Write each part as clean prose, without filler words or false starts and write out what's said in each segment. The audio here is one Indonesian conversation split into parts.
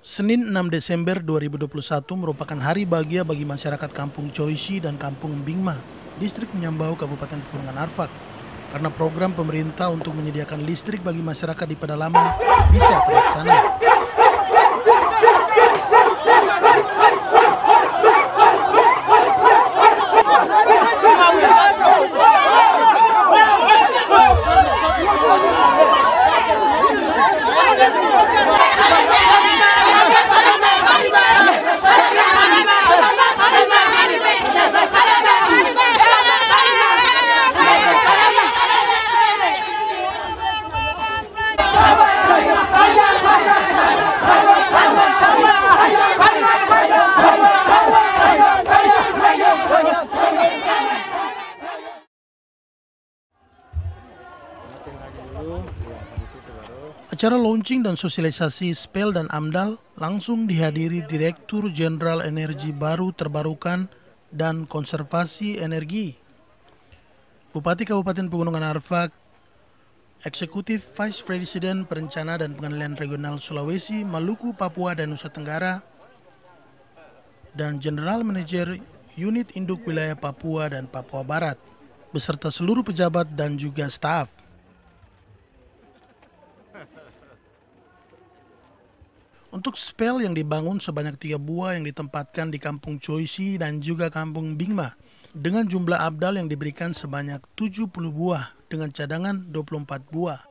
Senin 6 Desember 2021 merupakan hari bahagia bagi masyarakat Kampung Choisi dan Kampung Bingma, Distrik Menyambau, Kabupaten Pegunungan Arfak. Karena program pemerintah untuk menyediakan listrik bagi masyarakat di pedalaman bisa terlaksana. Acara launching dan sosialisasi SPEL dan AMDAL langsung dihadiri Direktur Jenderal Energi Baru Terbarukan dan Konservasi Energi, Bupati Kabupaten Pegunungan Arfak, Eksekutif Vice President Perencana dan Pengadilan Regional Sulawesi, Maluku, Papua, dan Nusa Tenggara, dan General Manager Unit Induk Wilayah Papua dan Papua Barat, beserta seluruh pejabat dan juga staf. Untuk SPEL yang dibangun sebanyak 3 buah yang ditempatkan di Kampung Choisi dan juga Kampung Bingma dengan jumlah ABDAL yang diberikan sebanyak 70 buah dengan cadangan 24 buah.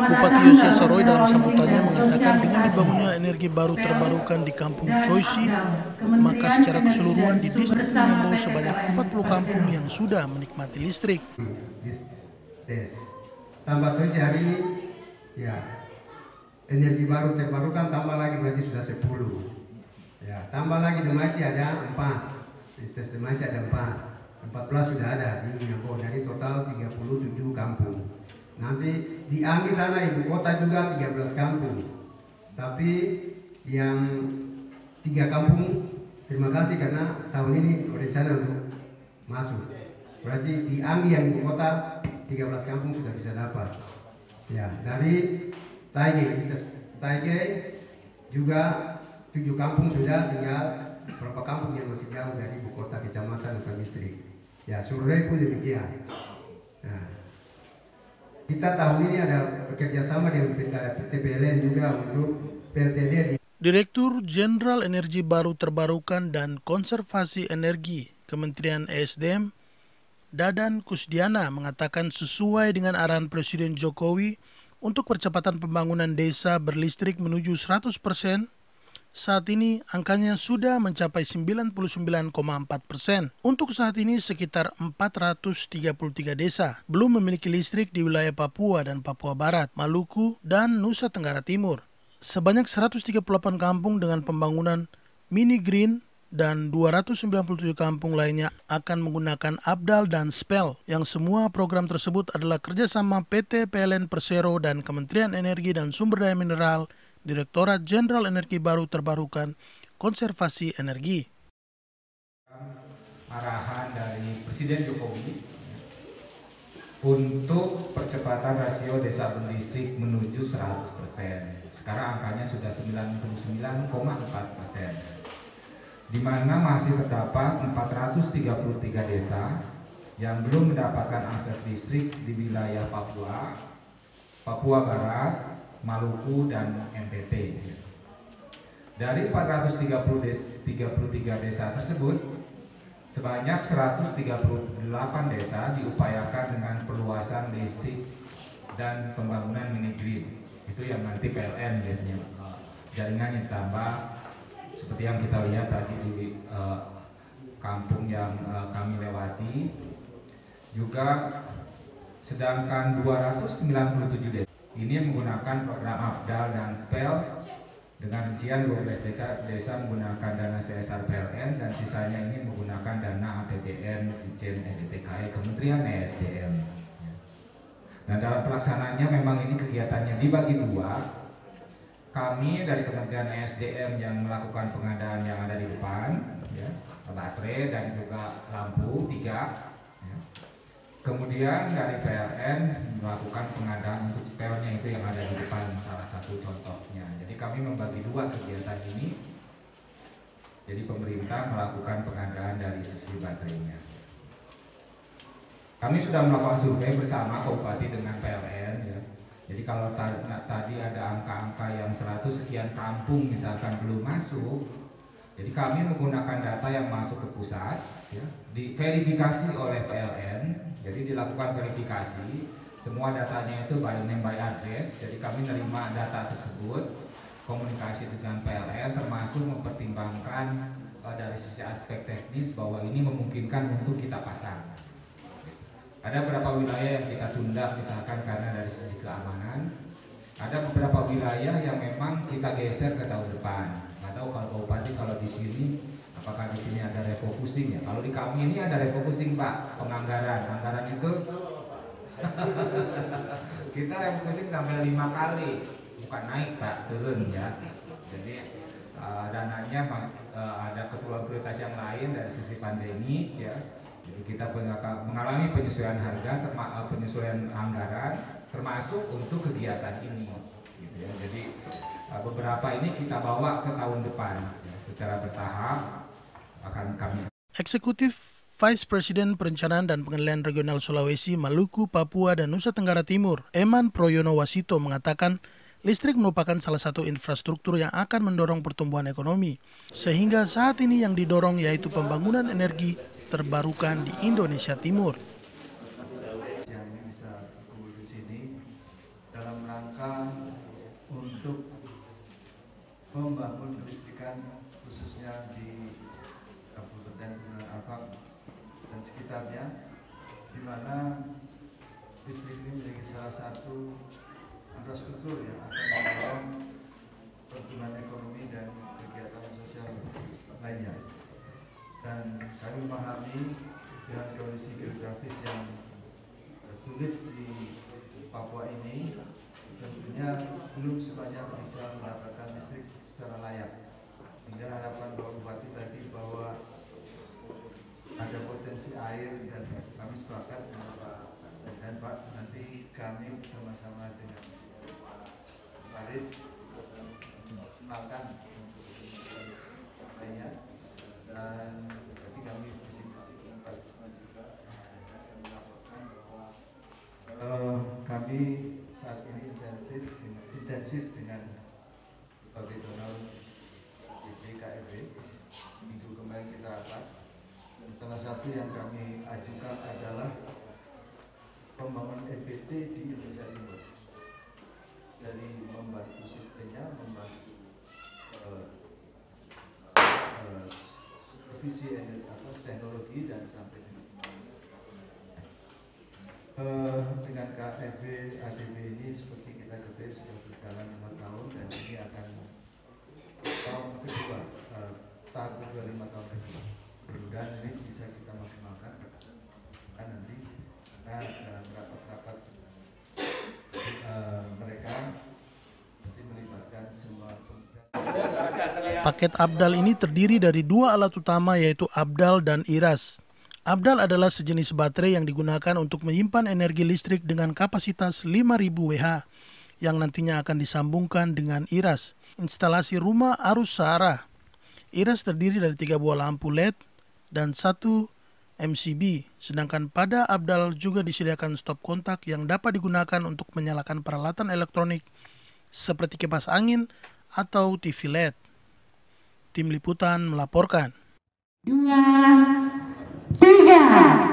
Bupati Yosya Saroy dalam sambutannya mengatakan dengan dibangunnya energi baru terbarukan di Kampung Choisi, maka secara keseluruhan di Distrik Menyambau sebanyak 40 kampung yang sudah menikmati listrik. Tambah Choisi hari ini, ya energi baru terbarukan tambah lagi berarti sudah 10. Ya, tambah lagi Demasi ada 4, Distes Demasi ada 4, 14 sudah ada di Menyambau, dari total 37 kampung. Nanti di Anggi sana ibu kota juga 13 kampung. Tapi yang 3 kampung, terima kasih karena tahun ini berencana untuk masuk. Berarti di Anggi yang ibu kota 13 kampung sudah bisa dapat. Ya, dari Taige juga 7 kampung sudah, tinggal berapa kampung yang masih jauh dari ibu kota, kecamatan atau distrik. Ya, Surrey pun demikian. Nah, kita tahun ini ada bekerjasama dengan PT PLN juga untuk PLTD di Direktur Jenderal Energi Baru Terbarukan dan Konservasi Energi Kementerian ESDM, Dadan Kusdiana, mengatakan sesuai dengan arahan Presiden Jokowi untuk percepatan pembangunan desa berlistrik menuju 100%, saat ini angkanya sudah mencapai 99,4%. Untuk saat ini sekitar 433 desa belum memiliki listrik di wilayah Papua dan Papua Barat, Maluku, dan Nusa Tenggara Timur. Sebanyak 138 kampung dengan pembangunan mini green dan 297 kampung lainnya akan menggunakan ABDAL dan SPEL, yang semua program tersebut adalah kerjasama PT PLN Persero dan Kementerian Energi dan Sumber Daya Mineral, Direktorat Jenderal Energi Baru Terbarukan, Konservasi Energi. Arahan dari Presiden Jokowi untuk percepatan rasio desa berlistrik menuju 100%. Sekarang angkanya sudah 99,4%. Di mana masih terdapat 433 desa yang belum mendapatkan akses listrik di wilayah Papua, Papua Barat, Maluku, dan NTT. Dari 433 desa tersebut, sebanyak 138 desa diupayakan dengan perluasan listrik dan pembangunan mini grid. Itu yang nanti PLN biasanya. Jaringan yang ditambah seperti yang kita lihat tadi di kampung yang kami lewati. Juga sedangkan 297 desa ini menggunakan program ABDAL dan SPEL dengan rincian 12 desa menggunakan dana CSR PLN dan sisanya ini menggunakan dana APBN Ditjen EDTKI Kementerian ESDM. Nah, dalam pelaksanaannya memang ini kegiatannya dibagi dua. Kami dari Kementerian ESDM yang melakukan pengadaan yang ada di depan, ya, baterai dan juga lampu 3. Ya. Kemudian dari PLN melakukan pengadaan untuk spare-nya itu yang ada di depan, salah satu contohnya. Jadi kami membagi dua kegiatan ini. Jadi pemerintah melakukan pengadaan dari sisi baterainya. Kami sudah melakukan survei bersama Bupati dengan PLN. Ya. Jadi kalau tadi ada angka-angka yang 100 sekian kampung misalkan belum masuk, jadi kami menggunakan data yang masuk ke pusat, ya, diverifikasi oleh PLN, jadi dilakukan verifikasi, semua datanya itu by name by address, jadi kami menerima data tersebut, komunikasi dengan PLN termasuk mempertimbangkan dari sisi aspek teknis bahwa ini memungkinkan untuk kita pasang. Ada beberapa wilayah yang kita tunda misalkan karena dari sisi keamanan. Ada beberapa wilayah yang memang kita geser ke tahun depan. Nggak tahu kalau Bupati kalau di sini apakah di sini ada refocusing ya? Kalau di kami ini ada refocusing Pak, penganggaran. Anggaran itu kita refocusing sampai 5 kali, bukan naik Pak, turun ya. Jadi dananya ada keperluan prioritas yang lain dari sisi pandemi ya. Jadi kita mengalami penyesuaian harga, penyesuaian anggaran, termasuk untuk kegiatan ini. Gitu ya. Jadi beberapa ini kita bawa ke tahun depan, ya, secara bertahap akan kami. Eksekutif Vice President Perencanaan dan Pengendalian Regional Sulawesi, Maluku, Papua, dan Nusa Tenggara Timur, Eman Proyono Wasito mengatakan listrik merupakan salah satu infrastruktur yang akan mendorong pertumbuhan ekonomi. Sehingga saat ini yang didorong yaitu pembangunan energi terbarukan di Indonesia Timur. Yang ini bisa kumpul di sini dalam rangka untuk membangun kelistrikan khususnya di Kabupaten Gunung Arfak dan sekitarnya, di mana listrik ini menjadi salah satu infrastruktur yang akan mendorong pertumbuhan ekonomi dan kegiatan sosial lainnya. Dan kami memahami dengan kondisi geografis yang sulit di Papua ini, tentunya belum sebanyak bisa mendapatkan listrik secara layak. Hingga harapan Pak Bupati tadi bahwa ada potensi air dan kami sepakat dengan Pak dan Pak, nanti kami bersama-sama dengan Pak Farid makan lainnya. Dan tadi kami melaporkan bahwa kami saat ini intensif dengan berbagai donor KFB. Minggu kemarin kita rapat. Salah satu yang kami ajukan adalah pembangunan EPT di Indonesia Timur. Dari membantu sistemnya, membantu visi teknologi dan sampai dengan KFB ADB ini seperti kita ketahui sudah berjalan 5 tahun dan ini akan tahun kedua, tahap kedua 5 tahun kedua. Mudah-mudahan ini bisa kita maksimalkan kan nanti dalam rapat-rapat mereka nanti melibatkan semua. Paket ABDAL ini terdiri dari 2 alat utama yaitu ABDAL dan IRAS. ABDAL adalah sejenis baterai yang digunakan untuk menyimpan energi listrik dengan kapasitas 5.000 Wh yang nantinya akan disambungkan dengan IRAS, instalasi rumah arus searah. IRAS terdiri dari 3 buah lampu LED dan 1 MCB, sedangkan pada ABDAL juga disediakan stop kontak yang dapat digunakan untuk menyalakan peralatan elektronik seperti kipas angin atau TV LED. Tim Liputan melaporkan. 2, 3.